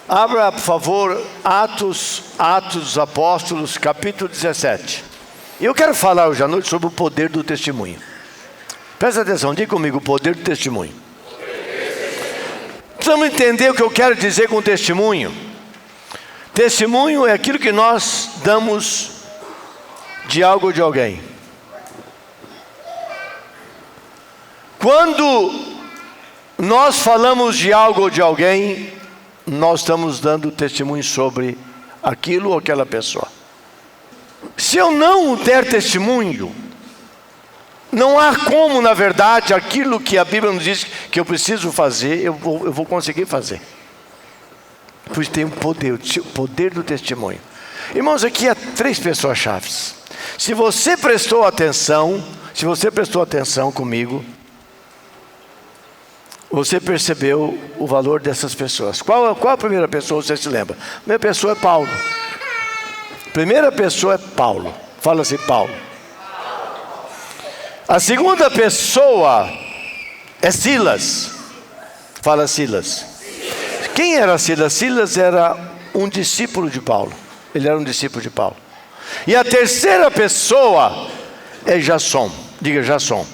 Abra, por favor, Atos dos Apóstolos, capítulo 17. Eu quero falar hoje à noite sobre o poder do testemunho. Presta atenção, diga comigo, o poder do testemunho. Precisamos entender o que eu quero dizer com testemunho. Testemunho é aquilo que nós damos de algo ou de alguém. Quando nós falamos de algo ou de alguém, nós estamos dando testemunho sobre aquilo ou aquela pessoa. Se eu não der testemunho, não há como, na verdade, aquilo que a Bíblia nos diz que eu preciso fazer, eu vou conseguir fazer. Pois tem o poder do testemunho. Irmãos, aqui há 3 pessoas chaves. Se você prestou atenção comigo, você percebeu o valor dessas pessoas. Qual a primeira pessoa, você se lembra? A primeira pessoa é Paulo. Primeira pessoa é Paulo. Fala assim, Paulo. A segunda pessoa é Silas. Fala, Silas. Quem era Silas? Silas era um discípulo de Paulo. Ele era um discípulo de Paulo. E a terceira pessoa é Jasson. Diga Jasson.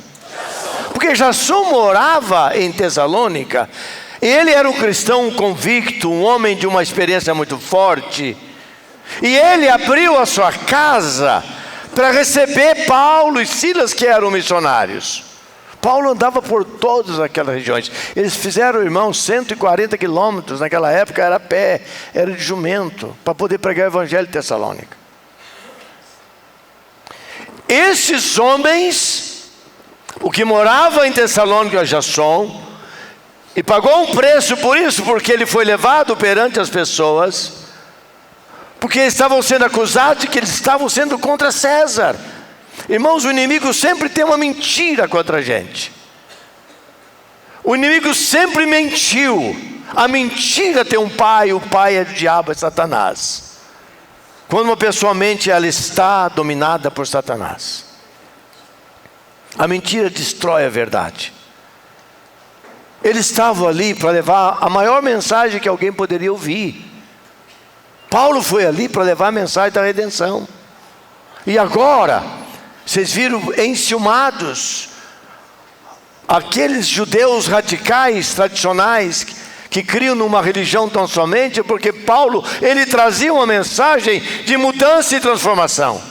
Porque Jasson morava em Tessalônica. Ele era um cristão convicto, um homem de uma experiência muito forte. E ele abriu a sua casa para receber Paulo e Silas, que eram missionários. Paulo andava por todas aquelas regiões. Eles fizeram, irmãos, 140 quilômetros. Naquela época era a pé, era de jumento, para poder pregar o evangelho de Tessalônica. Esses homens, o que morava em Tessalônica, Jasson, e pagou um preço por isso, porque ele foi levado perante as pessoas, porque eles estavam sendo acusados de que eles estavam sendo contra César. Irmãos, o inimigo sempre tem uma mentira contra a gente. O inimigo sempre mentiu. A mentira tem um pai, o pai é o diabo, é Satanás. Quando uma pessoa mente, ela está dominada por Satanás. A mentira destrói a verdade. Eles estavam ali para levar a maior mensagem que alguém poderia ouvir. Paulo foi ali para levar a mensagem da redenção. E agora, vocês viram enciumados, aqueles judeus radicais, tradicionais, que criam numa religião tão somente, porque Paulo, ele trazia uma mensagem de mudança e transformação.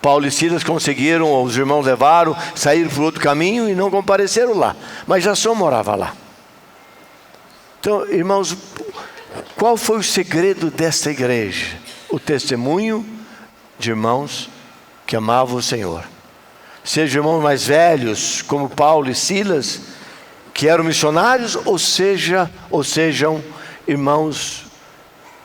Paulo e Silas conseguiram, os irmãos levaram, saíram por outro caminho e não compareceram lá. Mas Jasson morava lá. Então, irmãos, qual foi o segredo desta igreja? O testemunho de irmãos que amavam o Senhor. Sejam irmãos mais velhos, como Paulo e Silas, que eram missionários, ou sejam irmãos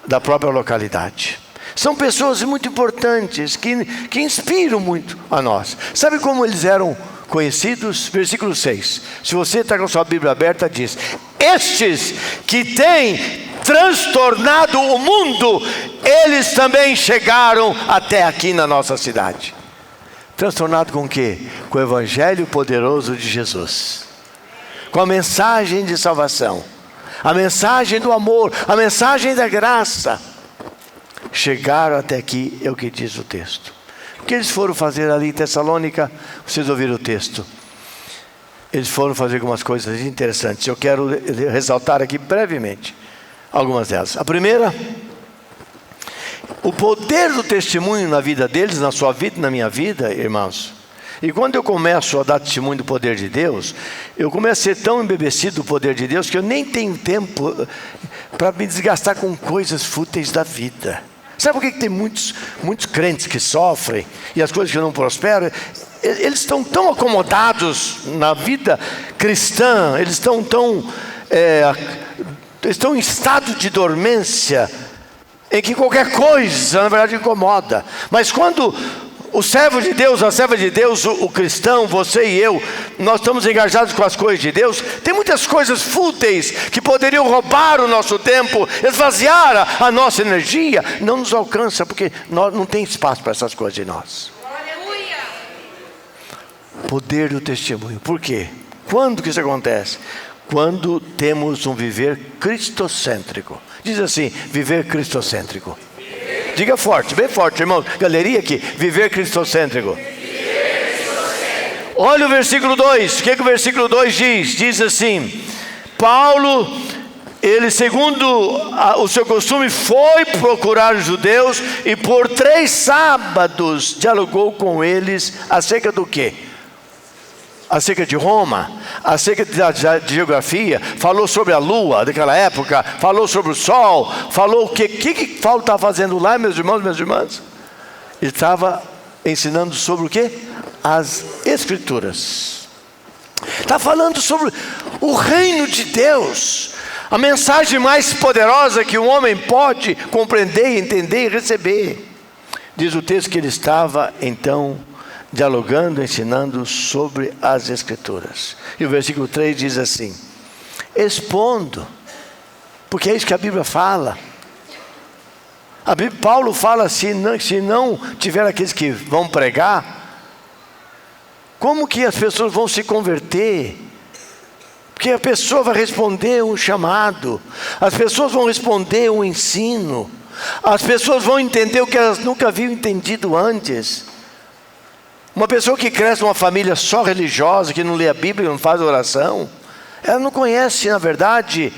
da própria localidade. São pessoas muito importantes, que inspiram muito a nós. Sabe como eles eram conhecidos? Versículo 6. Se você está com a sua Bíblia aberta, diz: estes que têm transtornado o mundo, eles também chegaram até aqui na nossa cidade. Transtornado com o quê? Com o evangelho poderoso de Jesus, com a mensagem de salvação, a mensagem do amor, a mensagem da graça. Chegaram até aqui, é o que diz o texto. O que eles foram fazer ali em Tessalônica? Vocês ouviram o texto. Eles foram fazer algumas coisas interessantes. Eu quero ressaltar aqui brevemente algumas delas. A primeira, o poder do testemunho na vida deles, na sua vida e na minha vida, irmãos. E quando eu começo a dar testemunho do poder de Deus, eu começo a ser tão embebecido do poder de Deus, que eu nem tenho tempo para me desgastar com coisas fúteis da vida. Sabe por que tem muitos crentes que sofrem e as coisas que não prosperam? Eles estão tão acomodados na vida cristã, eles estão em estado de dormência, em que qualquer coisa, na verdade, incomoda. Mas quando o servo de Deus, a serva de Deus, o cristão, você e eu, nós estamos engajados com as coisas de Deus, tem muitas coisas fúteis que poderiam roubar o nosso tempo, esvaziar a nossa energia, não nos alcança, porque não tem espaço para essas coisas em nós. Poder do testemunho. Por quê? Quando que isso acontece? quando temos um viver cristocêntrico. Diz assim, viver cristocêntrico. Diga forte, bem forte, irmão. Galeria aqui, viver cristocêntrico. Olha o versículo 2, o que o versículo 2 diz? Diz assim, Paulo, ele segundo o seu costume foi procurar os judeus e por 3 sábados dialogou com eles acerca do quê? Acerca de Roma, acerca da geografia, falou sobre a lua daquela época, falou sobre o sol, falou o que Paulo estava fazendo lá, meus irmãos, minhas irmãs? Ele estava ensinando sobre o quê? As Escrituras. Está falando sobre o reino de Deus, a mensagem mais poderosa que um homem pode compreender, entender e receber. Diz o texto que ele estava então dialogando, ensinando sobre as Escrituras. E o versículo 3 diz assim, expondo, porque é isso que a Bíblia fala. Paulo fala, se não tiver aqueles que vão pregar, como que as pessoas vão se converter? Porque a pessoa vai responder um chamado, as pessoas vão responder um ensino, as pessoas vão entender o que elas nunca haviam entendido antes. Uma pessoa que cresce numa família só religiosa, que não lê a Bíblia, não faz oração, ela não conhece, na verdade,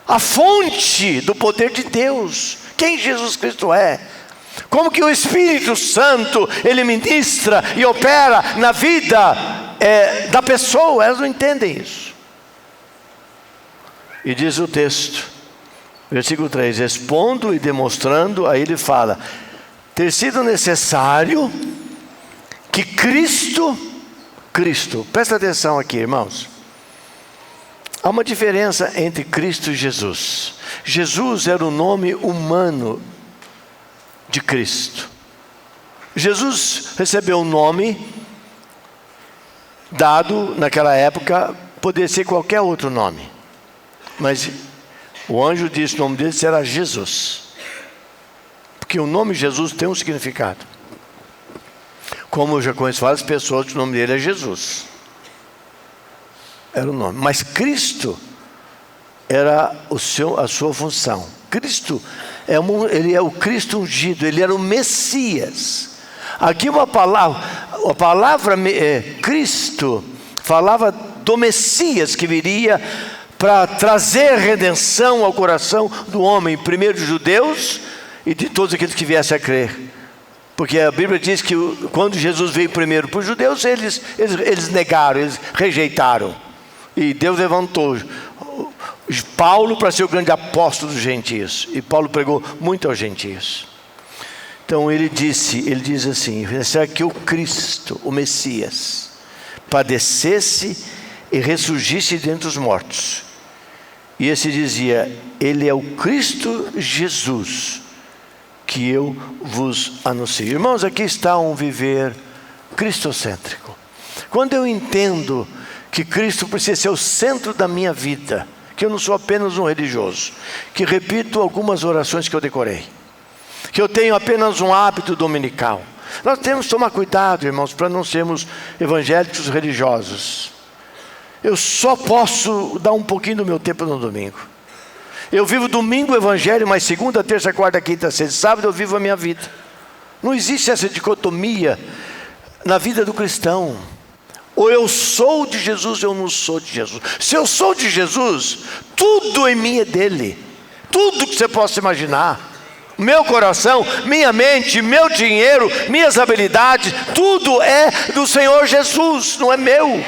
a fonte do poder de Deus, quem Jesus Cristo é. Como que o Espírito Santo, ele ministra e opera na vida da pessoa, elas não entendem isso. E diz o texto, versículo 3, expondo e demonstrando, aí ele fala, ter sido necessário que Cristo, presta atenção aqui, irmãos. Há uma diferença entre Cristo e Jesus. Jesus era o nome humano de Cristo. Jesus recebeu um nome dado naquela época, poderia ser qualquer outro nome. Mas o anjo disse que o nome dele será Jesus. Porque o nome Jesus tem um significado. Como eu já conheço várias pessoas que o nome dele é Jesus. Era o nome. Mas Cristo era a sua função. Cristo, ele é o Cristo ungido, ele era o Messias. Aqui a palavra Cristo, falava do Messias que viria para trazer redenção ao coração do homem, primeiro dos judeus e de todos aqueles que viessem a crer. Porque a Bíblia diz que quando Jesus veio primeiro para os judeus, eles negaram, eles rejeitaram. E Deus levantou Paulo para ser o grande apóstolo dos gentios. E Paulo pregou muito aos gentios. Então ele diz assim, será que o Cristo, o Messias, padecesse e ressurgisse dentre os mortos. E esse dizia, ele é o Cristo Jesus, que eu vos anuncio. Irmãos, aqui está um viver cristocêntrico. Quando eu entendo que Cristo precisa ser o centro da minha vida, que eu não sou apenas um religioso, que repito algumas orações que eu decorei, que eu tenho apenas um hábito dominical. Nós temos que tomar cuidado, irmãos, para não sermos evangélicos religiosos. Eu só posso dar um pouquinho do meu tempo no domingo. Eu vivo domingo o evangelho, mas segunda, terça, quarta, quinta, sexta, sábado eu vivo a minha vida. Não existe essa dicotomia na vida do cristão. Ou eu sou de Jesus ou eu não sou de Jesus. Se eu sou de Jesus, tudo em mim é dele. Tudo que você possa imaginar. Meu coração, minha mente, meu dinheiro, minhas habilidades, tudo é do Senhor Jesus, não é meu.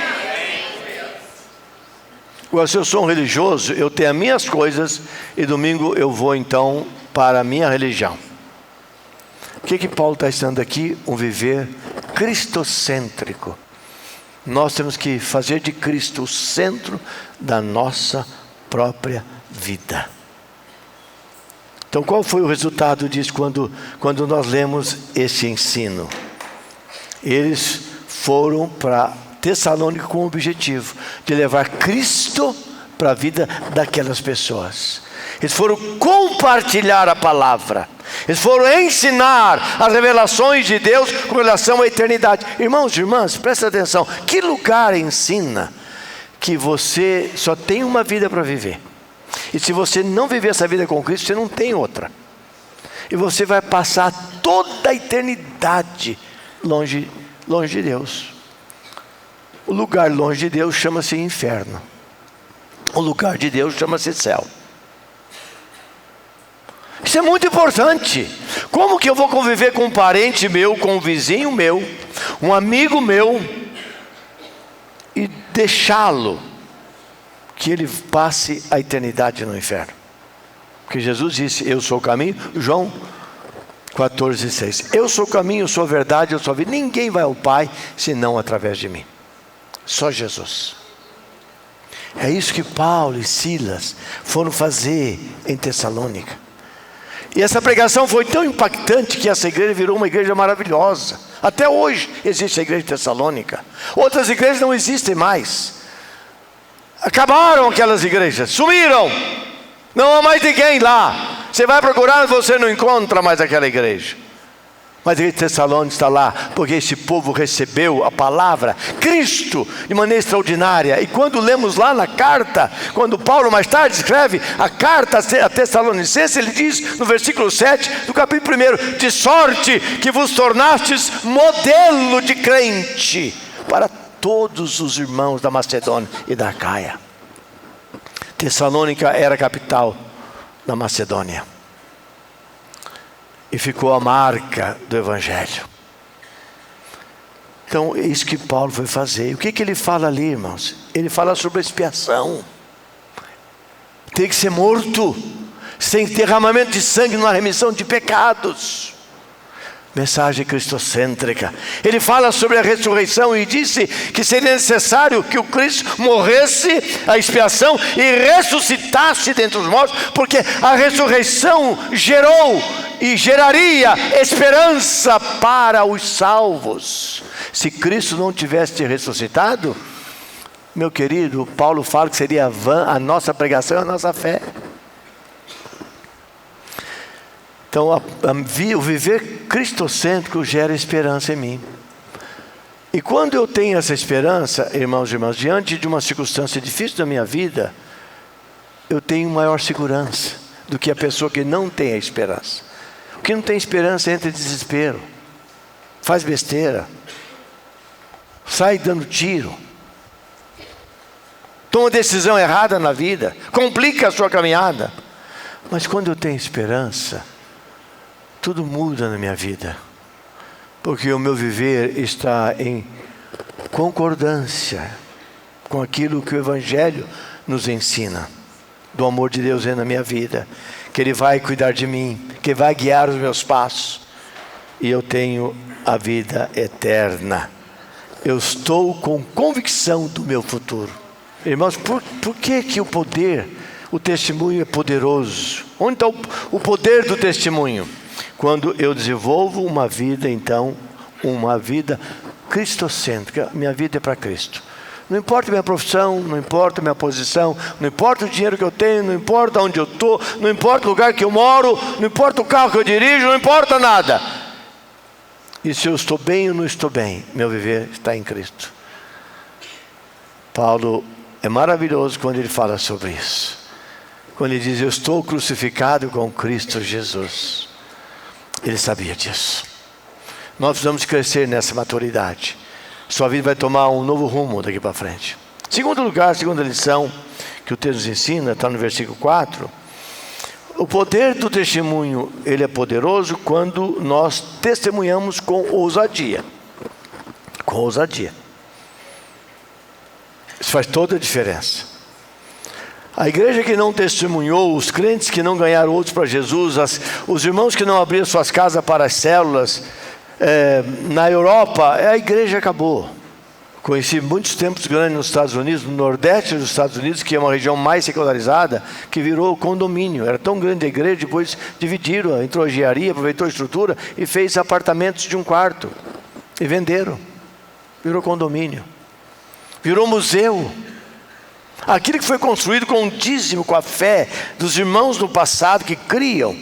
Agora, se eu sou um religioso, eu tenho as minhas coisas e domingo eu vou então para a minha religião. O que Paulo está ensinando aqui? Um viver cristocêntrico. Nós temos que fazer de Cristo o centro da nossa própria vida. Então, qual foi o resultado disso quando nós lemos esse ensino? Eles foram para Tessalônica com o objetivo de levar Cristo para a vida daquelas pessoas. Eles foram compartilhar a palavra. Eles foram ensinar as revelações de Deus com relação à eternidade. Irmãos e irmãs, presta atenção. Que lugar ensina que você só tem uma vida para viver. E se você não viver essa vida com Cristo, você não tem outra. E você vai passar toda a eternidade longe de Deus. O lugar longe de Deus chama-se inferno. O lugar de Deus chama-se céu. Isso é muito importante. Como que eu vou conviver com um parente meu, com um vizinho meu, um amigo meu, e deixá-lo que ele passe a eternidade no inferno? Porque Jesus disse: eu sou o caminho. João 14,6. Eu sou o caminho, eu sou a verdade, eu sou a vida. Ninguém vai ao Pai senão através de mim. Só Jesus. É isso que Paulo e Silas foram fazer em Tessalônica. E essa pregação foi tão impactante que essa igreja virou uma igreja maravilhosa. Até hoje existe a igreja de Tessalônica. Outras igrejas não existem mais. Acabaram aquelas igrejas, sumiram. Não há mais ninguém lá. Você vai procurar, você não encontra mais aquela igreja. Mas a igreja de Tessalônica está lá, porque esse povo recebeu a palavra, Cristo, de maneira extraordinária. E quando lemos lá na carta, quando Paulo mais tarde escreve a carta a Tessalonicenses, ele diz no versículo 7 do capítulo 1: de sorte que vos tornastes modelo de crente para todos os irmãos da Macedônia e da Acaia. Tessalônica era a capital da Macedônia. E ficou a marca do Evangelho. Então, é isso que Paulo foi fazer. O que ele fala ali, irmãos? Ele fala sobre a expiação. Tem que ser morto, sem derramamento de sangue, numa remissão de pecados. Mensagem cristocêntrica. Ele fala sobre a ressurreição e disse que seria necessário que o Cristo morresse a expiação e ressuscitasse dentre os mortos, porque a ressurreição gerou e geraria esperança para os salvos. Se Cristo não tivesse ressuscitado, meu querido, Paulo fala que seria vã a nossa pregação e a nossa fé. Então, o viver cristocêntrico gera esperança em mim. E quando eu tenho essa esperança, irmãos e irmãs, diante de uma circunstância difícil da minha vida, eu tenho maior segurança do que a pessoa que não tem a esperança. O que não tem esperança entra em desespero, faz besteira, sai dando tiro, toma decisão errada na vida, complica a sua caminhada. Mas quando eu tenho esperança, tudo muda na minha vida, porque o meu viver está em concordância com aquilo que o Evangelho nos ensina, do amor de Deus na minha vida, que Ele vai cuidar de mim, que vai guiar os meus passos, e eu tenho a vida eterna. Eu estou com convicção do meu futuro. Irmãos, por que o poder, o testemunho é poderoso? Onde está o poder do testemunho? Quando eu desenvolvo uma vida, então, uma vida cristocêntrica. Minha vida é para Cristo. Não importa a minha profissão, não importa a minha posição, não importa o dinheiro que eu tenho, não importa onde eu estou, não importa o lugar que eu moro, não importa o carro que eu dirijo, não importa nada. E se eu estou bem ou não estou bem, meu viver está em Cristo. Paulo é maravilhoso quando ele fala sobre isso. Quando ele diz: eu estou crucificado com Cristo Jesus. Ele sabia disso. Nós precisamos crescer nessa maturidade. Sua vida vai tomar um novo rumo daqui para frente. Segundo lugar, segunda lição que o texto nos ensina, está no versículo 4. O poder do testemunho, ele é poderoso quando nós testemunhamos com ousadia. Com ousadia. Isso faz toda a diferença. A igreja que não testemunhou, os crentes que não ganharam outros para Jesus, os irmãos que não abriram suas casas para as células, na Europa, a igreja acabou. Conheci muitos templos grandes nos Estados Unidos, no nordeste dos Estados Unidos, que é uma região mais secularizada, que virou condomínio. Era tão grande a igreja, depois dividiram, entrou a engenharia, aproveitou a estrutura e fez apartamentos de um quarto. E venderam. Virou condomínio. Virou museu. Aquilo que foi construído com o dízimo, com a fé dos irmãos do passado que criam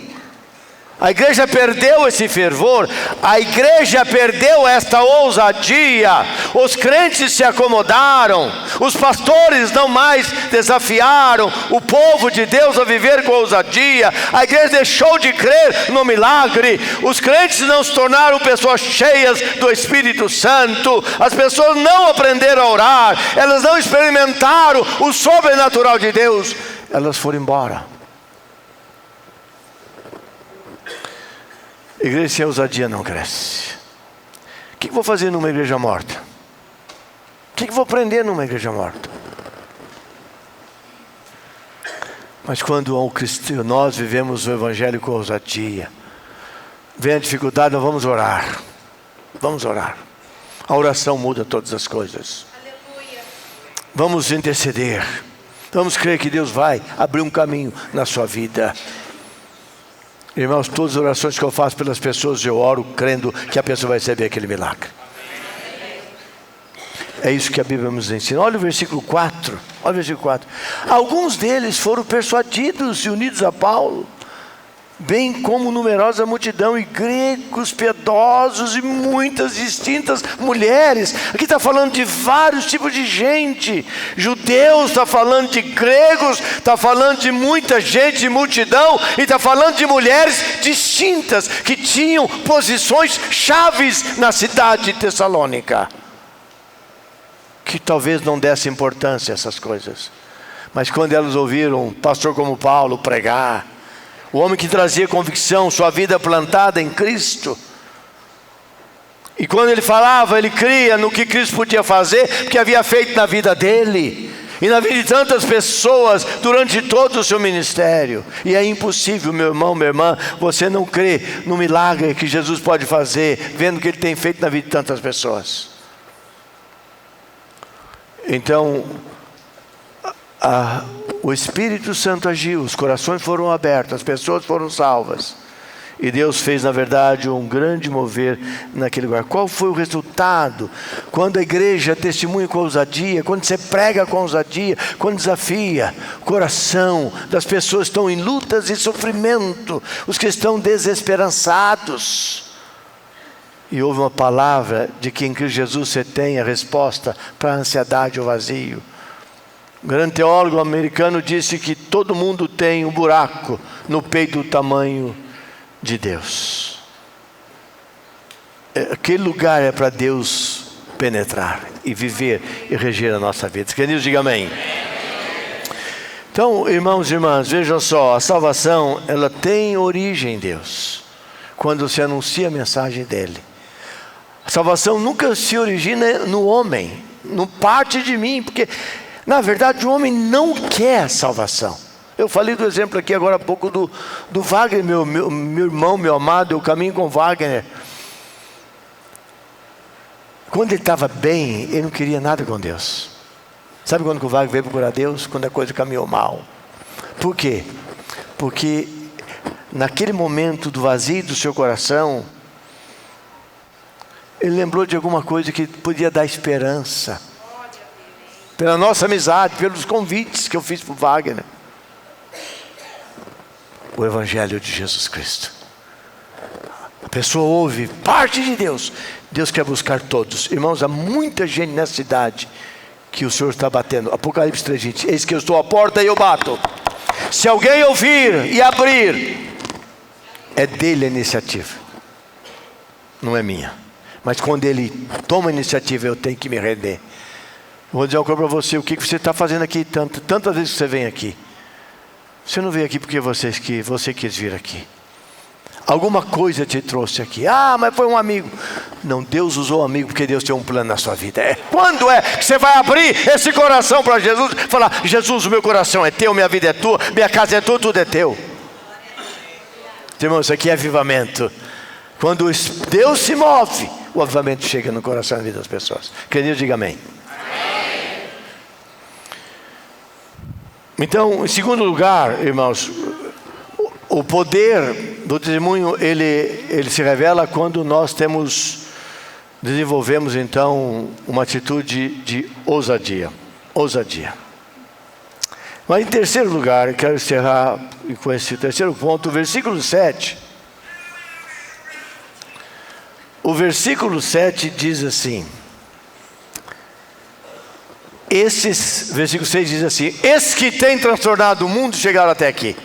A igreja perdeu esse fervor, a igreja perdeu esta ousadia, os crentes se acomodaram, os pastores não mais desafiaram o povo de Deus a viver com ousadia, a igreja deixou de crer no milagre, os crentes não se tornaram pessoas cheias do Espírito Santo, as pessoas não aprenderam a orar, elas não experimentaram o sobrenatural de Deus, elas foram embora. Igreja sem ousadia não cresce. O que eu vou fazer numa igreja morta? O que eu vou aprender numa igreja morta? Mas quando nós vivemos o Evangelho com ousadia, vem a dificuldade, nós vamos orar. Vamos orar. A oração muda todas as coisas. Aleluia. Vamos interceder. Vamos crer que Deus vai abrir um caminho na sua vida. Irmãos, todas as orações que eu faço pelas pessoas, eu oro crendo que a pessoa vai receber aquele milagre. É isso que a Bíblia nos ensina. Olha o versículo 4. Olha o versículo 4. Alguns deles foram persuadidos e unidos a Paulo, bem como numerosa multidão, e gregos piedosos e muitas distintas mulheres. Aqui está falando de vários tipos de gente. Judeus, está falando de gregos, está falando de muita gente, de multidão, e está falando de mulheres distintas, que tinham posições chaves na cidade de Tessalônica, que talvez não desse importância a essas coisas, mas quando elas ouviram um pastor como Paulo pregar, o homem que trazia convicção, sua vida plantada em Cristo, e quando ele falava, ele cria no que Cristo podia fazer, porque havia feito na vida dele, e na vida de tantas pessoas, durante todo o seu ministério. E é impossível, meu irmão, minha irmã, você não crer no milagre que Jesus pode fazer, vendo o que Ele tem feito na vida de tantas pessoas. Então, o Espírito Santo agiu, os corações foram abertos, as pessoas foram salvas, e Deus fez, na verdade, um grande mover naquele lugar. Qual foi o resultado? Quando a igreja testemunha com ousadia, quando você prega com ousadia, quando desafia o coração das pessoas que estão em lutas e sofrimento, os que estão desesperançados, e houve uma palavra de que em Cristo Jesus você tem a resposta para a ansiedade ou vazio. Um grande teólogo americano disse que todo mundo tem um buraco no peito do tamanho de Deus. Aquele lugar é para Deus penetrar e viver e reger a nossa vida. Queridos, diga amém. Então, irmãos e irmãs, vejam só, a salvação, ela tem origem em Deus, quando se anuncia a mensagem dEle. A salvação nunca se origina no homem, não parte de mim, porque na verdade o homem não quer salvação. Eu falei do exemplo aqui agora há pouco do Wagner, meu irmão, meu amado, eu caminho com Wagner. Quando ele estava bem, ele não queria nada com Deus. Sabe quando o Wagner veio procurar Deus? Quando a coisa caminhou mal. Por quê? Porque naquele momento do vazio do seu coração, ele lembrou de alguma coisa que podia dar esperança. Pela nossa amizade, pelos convites que eu fiz para o Wagner. O Evangelho de Jesus Cristo. A pessoa ouve, parte de Deus. Deus quer buscar todos. Irmãos, há muita gente nessa cidade que o Senhor está batendo. Apocalipse 3:20. Eis que eu estou à porta e eu bato. Se alguém ouvir e abrir, é dele a iniciativa. Não é minha. Mas quando ele toma a iniciativa, eu tenho que me render. Vou dizer uma coisa para você, o que você está fazendo aqui tantas vezes que você vem aqui? Você não veio aqui porque você quis vir aqui. Alguma coisa te trouxe aqui. Ah, mas foi um amigo. Não, Deus usou um amigo porque Deus tem um plano na sua vida. Quando é que você vai abrir esse coração para Jesus? Falar, Jesus, o meu coração é teu, minha vida é tua, minha casa é tua, tudo é teu. Irmãos, isso aqui é avivamento. Quando Deus se move, o avivamento chega no coração e na vida das pessoas. Querido, diga amém. Então, em segundo lugar, irmãos, o poder do testemunho, ele se revela quando nós desenvolvemos então uma atitude de ousadia. Ousadia. Mas em terceiro lugar, quero encerrar com esse terceiro ponto, versículo 7. O versículo 7 diz assim, versículo 6 diz assim: esses que têm transtornado o mundo chegaram até aqui.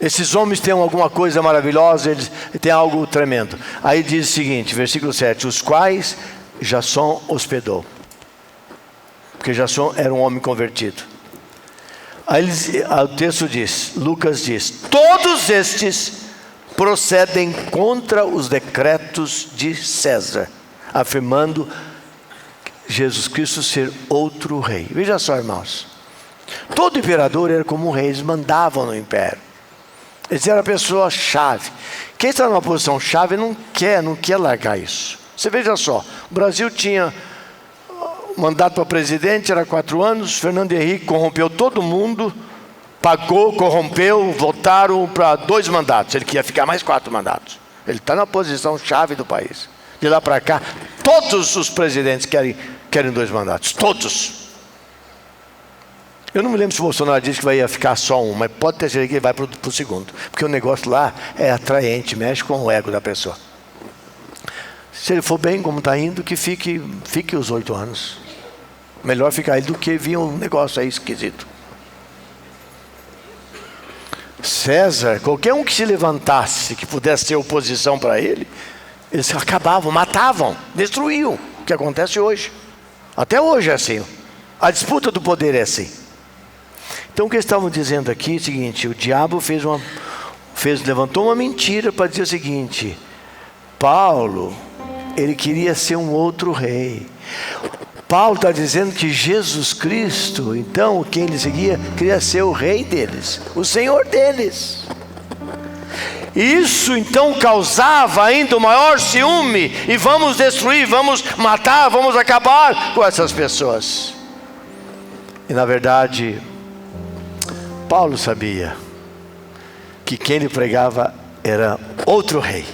Esses homens têm alguma coisa maravilhosa, eles têm algo tremendo. Aí diz o seguinte, versículo 7, os quais Jasson hospedou. Porque Jasson era um homem convertido. Aí o texto diz, Lucas diz, todos estes procedem contra os decretos de César, afirmando Jesus Cristo ser outro rei. Veja só, irmãos, todo imperador era como um rei, eles mandavam no império. Eles eram a pessoa chave. Quem está numa posição chave não quer largar isso. Você veja só, o Brasil tinha mandato para presidente, era 4 anos, Fernando Henrique corrompeu todo mundo, pagou, corrompeu, votaram para 2 mandatos, ele queria ficar mais 4 mandatos. Ele está na posição chave do país. De lá para cá, todos os presidentes querem 2 mandatos, todos. Eu não me lembro se o Bolsonaro disse que ia ficar só um, mas pode ter certeza que ele vai para o segundo, porque o negócio lá é atraente, mexe com o ego da pessoa. Se ele for bem como está indo, que fique os 8 anos. Melhor ficar ele do que vir um negócio aí esquisito. César, qualquer um que se levantasse, que pudesse ter oposição para ele, eles acabavam, matavam, destruíam. O que acontece hoje. Até hoje é assim. A disputa do poder é assim. Então o que eles estavam dizendo aqui é o seguinte: o diabo levantou uma mentira para dizer o seguinte: Paulo, ele queria ser um outro rei. Paulo está dizendo que Jesus Cristo, então, quem ele seguia, queria ser o rei deles, o Senhor deles. Isso então causava ainda o maior ciúme, e vamos destruir, vamos matar, vamos acabar com essas pessoas. E na verdade, Paulo sabia que quem ele pregava era outro rei.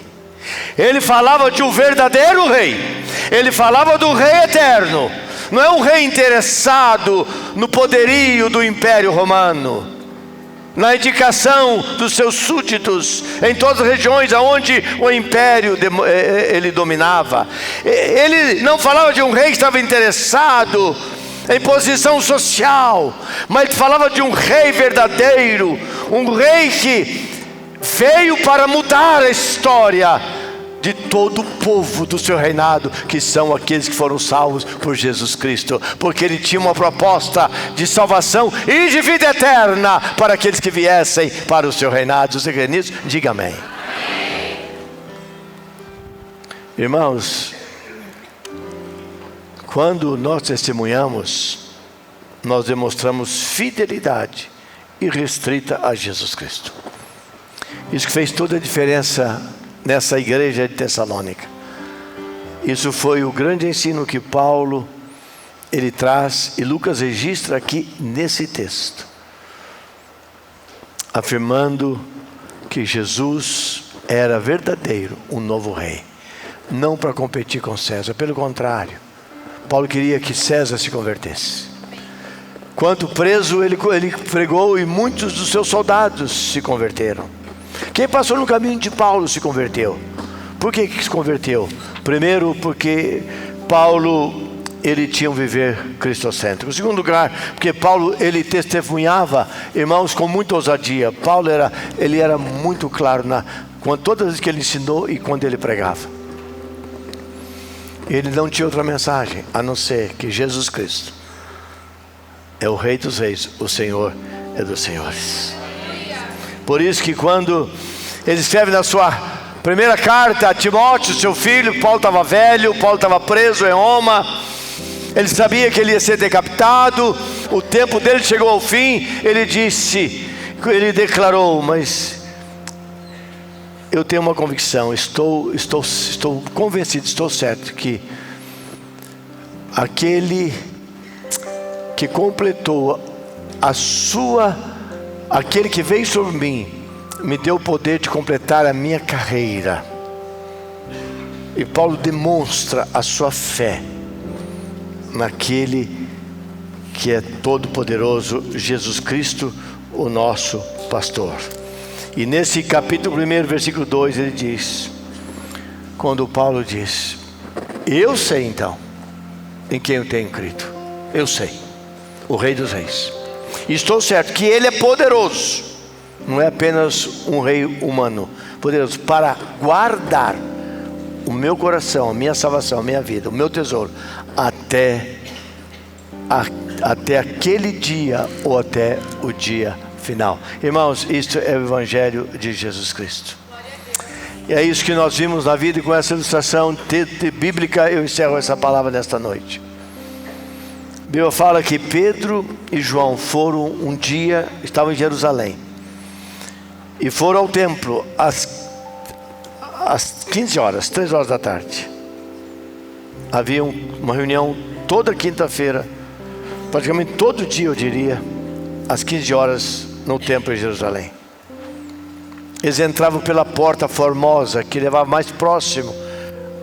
Ele falava de um verdadeiro rei, ele falava do rei eterno, não é um rei interessado no poderio do Império Romano, na indicação dos seus súditos em todas as regiões aonde o império ele dominava. Ele não falava de um rei que estava interessado em posição social, mas ele falava de um rei verdadeiro, um rei que veio para mudar a história de todo o povo do seu reinado, que são aqueles que foram salvos por Jesus Cristo, porque ele tinha uma proposta de salvação e de vida eterna para aqueles que viessem para o seu reinado. Você crê nisso? Diga amém. Irmãos, quando nós testemunhamos, nós demonstramos fidelidade irrestrita a Jesus Cristo. Isso que fez toda a diferença nessa igreja de Tessalônica. Isso foi o grande ensino que Paulo ele traz, e Lucas registra aqui nesse texto, afirmando que Jesus era verdadeiro, um novo rei, não para competir com César, pelo contrário, Paulo queria que César se convertesse. Quanto preso ele pregou, e muitos dos seus soldados se converteram. Quem passou no caminho de Paulo se converteu. Por que se converteu? Primeiro, porque Paulo ele tinha um viver cristocêntrico. Em segundo lugar, porque Paulo ele testemunhava, irmãos, com muita ousadia. Paulo ele era muito claro todas as vezes que ele ensinou e quando ele pregava. Ele não tinha outra mensagem a não ser que Jesus Cristo é o Rei dos Reis, o Senhor é dos Senhores. Por isso que quando ele escreve na sua primeira carta a Timóteo, seu filho, Paulo estava velho, Paulo estava preso em Roma, ele sabia que ele ia ser decapitado, o tempo dele chegou ao fim. Ele declarou: mas eu tenho uma convicção, estou convencido, estou certo que aquele que completou aquele que veio sobre mim, me deu o poder de completar a minha carreira. E Paulo demonstra a sua fé naquele que é todo poderoso, Jesus Cristo, o nosso pastor. E nesse capítulo 1, versículo 2, ele diz: quando Paulo diz: eu sei então em quem eu tenho crido. Eu sei, o Rei dos Reis. E estou certo que Ele é poderoso. Não é apenas um rei humano, poderoso para guardar o meu coração, a minha salvação, a minha vida, o meu tesouro, até aquele dia ou até o dia final. Irmãos, isto é o Evangelho de Jesus Cristo. E é isso que nós vimos na vida, e com essa ilustração bíblica eu encerro essa palavra nesta noite. A Bíblia fala que Pedro e João foram um dia, estavam em Jerusalém, e foram ao templo às 15 horas, 3 horas da tarde. Havia uma reunião toda quinta-feira, praticamente todo dia eu diria, às 15 horas no templo em Jerusalém. Eles entravam pela porta formosa, que levava mais próximo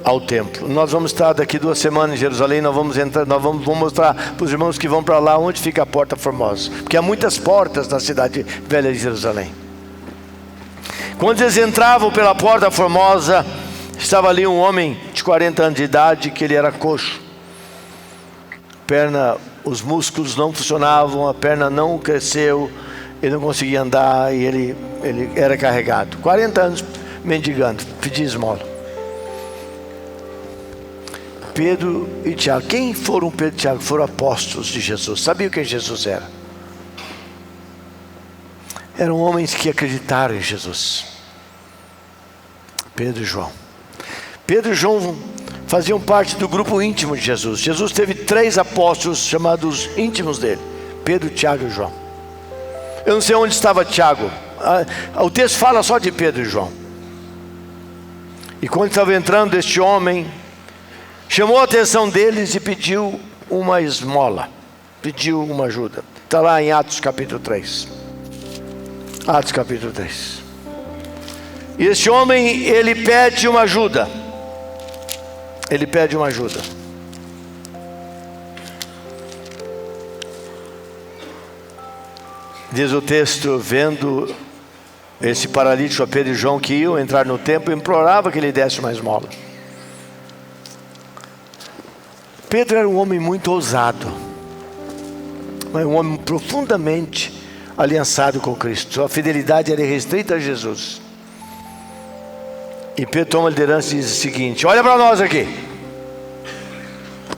ao templo. Nós vamos estar daqui 2 semanas em Jerusalém. Nós vamos mostrar para os irmãos que vão para lá onde fica a porta formosa, porque há muitas portas na cidade velha de Jerusalém. Quando eles entravam pela porta formosa, estava ali um homem de 40 anos de idade, que ele era coxo. Os músculos não funcionavam, a perna não cresceu, ele não conseguia andar e ele era carregado. 40 anos mendigando, pedia esmola. Pedro e Tiago. Quem foram Pedro e Tiago? Foram apóstolos de Jesus. Sabiam quem Jesus era? Eram homens que acreditaram em Jesus. Pedro e João. Pedro e João faziam parte do grupo íntimo de Jesus. Jesus teve 3 apóstolos chamados íntimos dele: Pedro, Tiago e João. Eu não sei onde estava Tiago. O texto fala só de Pedro e João. E quando estava entrando, este homem chamou a atenção deles e pediu uma esmola, pediu uma ajuda. Está lá em Atos capítulo 3. Atos capítulo 3. E este homem, ele pede uma ajuda. Ele pede uma ajuda. Diz o texto: vendo esse paralítico, a Pedro e João, que iam entrar no templo, implorava que ele desse uma esmola. Pedro era um homem muito ousado, mas um homem profundamente aliançado com Cristo. Sua fidelidade era restrita a Jesus. E Pedro toma a liderança e diz o seguinte: olha para nós aqui.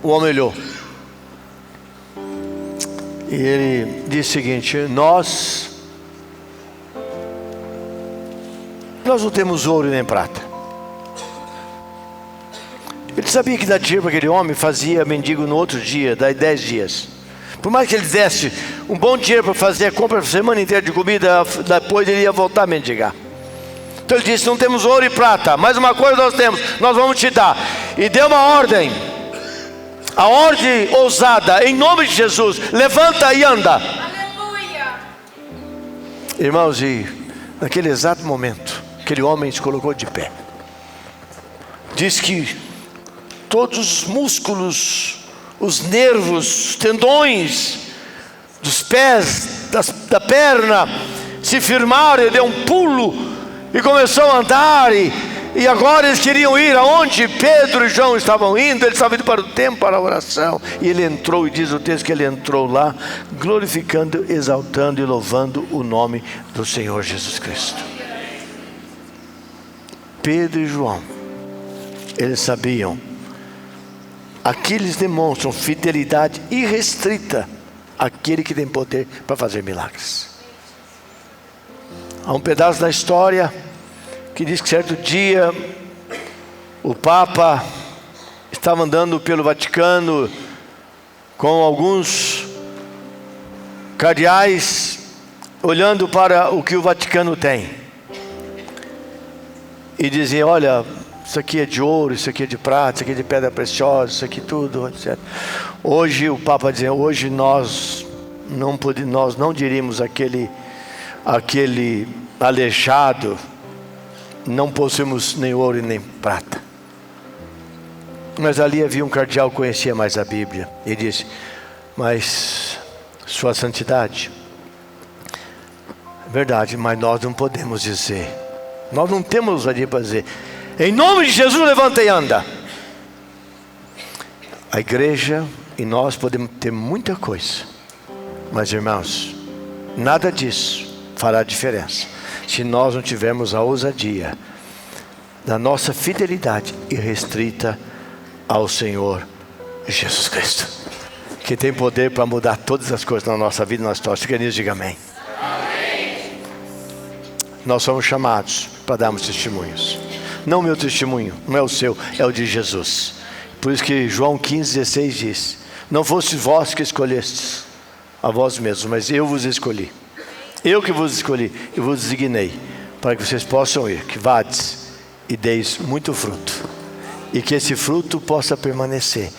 O homem olhou. E ele diz o seguinte: nós não temos ouro nem prata. Ele sabia que dar dinheiro para aquele homem fazia mendigo no outro dia, daí 10 dias. Por mais que ele desse um bom dinheiro para fazer a compra a semana inteira de comida, depois ele ia voltar a mendigar. Então ele disse: não temos ouro e prata, mas uma coisa nós temos, nós vamos te dar. E deu uma ordem, a ordem ousada, em nome de Jesus: levanta e anda. Aleluia. Irmãos, e naquele exato momento, aquele homem se colocou de pé. Diz que todos os músculos, os nervos, os tendões dos pés, da perna se firmaram. Ele deu um pulo e começou a andar, e agora eles queriam ir aonde Pedro e João estavam indo. Eles estavam indo para o templo, para a oração. E ele entrou, e diz o texto que ele entrou lá, glorificando, exaltando e louvando o nome do Senhor Jesus Cristo. Pedro e João, eles sabiam. Aqui eles demonstram fidelidade irrestrita àquele que tem poder para fazer milagres. Há um pedaço da história que diz que certo dia o Papa estava andando pelo Vaticano com alguns cardeais, olhando para o que o Vaticano tem, e dizia: olha, isso aqui é de ouro, isso aqui é de prata, isso aqui é de pedra preciosa, isso aqui tudo, etc. Hoje o Papa dizia: hoje nós não diríamos aquele aleijado, não possuímos nem ouro e nem prata. Mas ali havia um cardeal que conhecia mais a Bíblia, e disse: mas sua santidade, é verdade, mas nós não podemos dizer, nós não temos ousadia para dizer, Em nome de Jesus, levanta e anda. A igreja e nós podemos ter muita coisa, mas irmãos, nada disso fará diferença se nós não tivermos a ousadia da nossa fidelidade irrestrita ao Senhor Jesus Cristo, que tem poder para mudar todas as coisas na nossa vida e na história. Se quer nisso, diga amém. Amém. Nós somos chamados para darmos testemunhos. Não o meu testemunho, não é o seu, é o de Jesus. Por isso que João 15,16 diz: não fosse vós que escolhestes a vós mesmos, mas eu vos escolhi. Eu que vos escolhi e vos designei, para que vocês possam ir, que vades e deis muito fruto, e que esse fruto possa permanecer,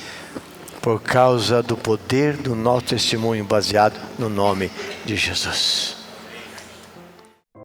por causa do poder do nosso testemunho baseado no nome de Jesus.